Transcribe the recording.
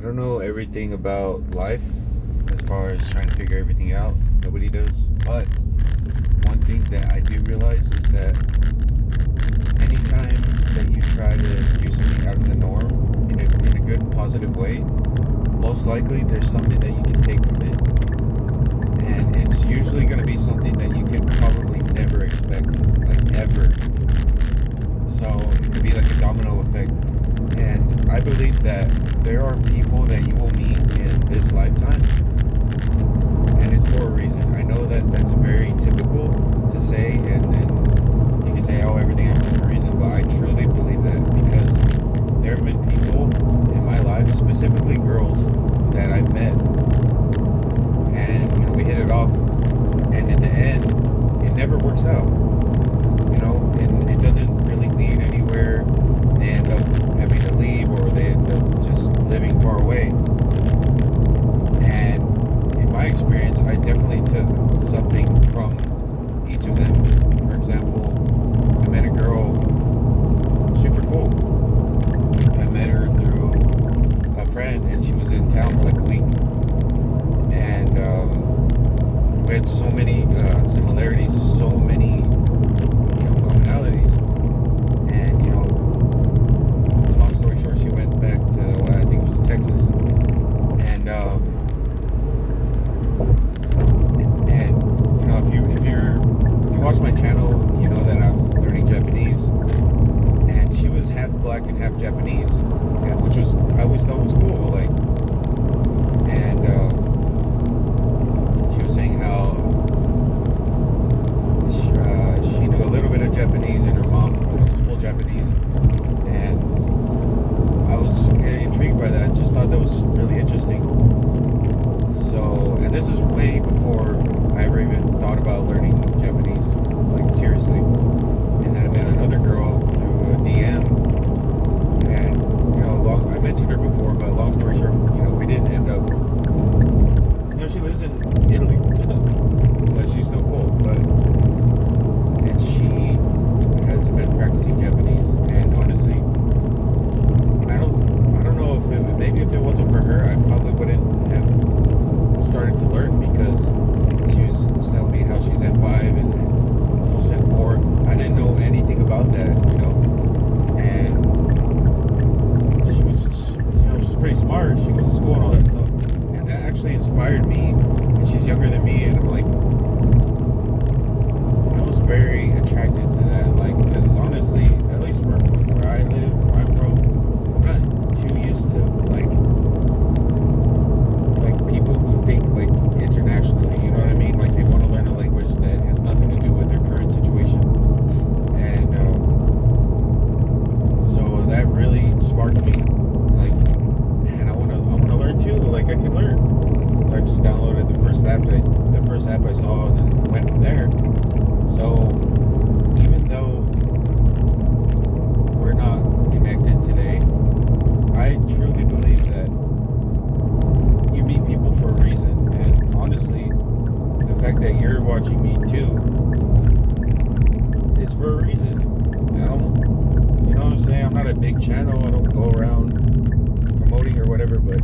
don't know everything about life as far as trying to figure everything out. Nobody does. But one thing that I do realize is that anytime that you try to do something out of the norm in a good, positive way, most likely there's something that you can take from it. And it's usually going to be something that you could probably never expect. Like, ever. So it could be like a domino effect. And I believe that there are people that you will meet in this lifetime, and it's for a reason. I know that that's very typical to say, and you can say, oh, everything happens for a reason, but I truly believe that because there have been people in my life, specifically girls, that I've met, and we hit it off, and in the end, it never works out. And it doesn't really lead anywhere. They end up having to leave, or they end up just living far away. And in my experience, I definitely took something from each of them. For example, I met a girl, super cool. I met her through a friend, and she was in town for like a week. And we had so many similarities, so many commonalities. And long story short, she went back to I think it was Texas, and if you watch my channel, you know that I'm learning Japanese, and she was half black and half Japanese, which was I always thought was cool, like, and she was saying how she knew a little bit of Japanese, and her mom was full Japanese, and I was really intrigued by that. Just thought that was really interesting. So, and this is way before I ever even thought about learning Japanese, like, seriously. And then I met another girl through a DM, and I mentioned her before, but long story short, we didn't end up. She lives in Italy, but she's still cool. And she has been practicing Japanese, and honestly, I don't know if it wasn't for her, I probably wouldn't have started to learn, because she was telling me how she's N5 and almost N4. I didn't know anything about that, and she was she's pretty smart. She goes to school and all that stuff, and that actually inspired me. And she's younger than me, and I'm like, I was very attracted to that, like, because honestly, at least where I live, where I'm from, I'm not too used to like people who think like internationally, you know what I mean? Like, they want to learn a language that has nothing to do with their current situation, and so that really sparked me. Like, man, I want to learn too. Like, I can learn. I just downloaded the first app I saw, and then went from there. So even though we're not connected today, I truly believe that you meet people for a reason. And honestly, the fact that you're watching me too is for a reason. I don't, you know what I'm saying? I'm not a big channel. I don't go around promoting or whatever, but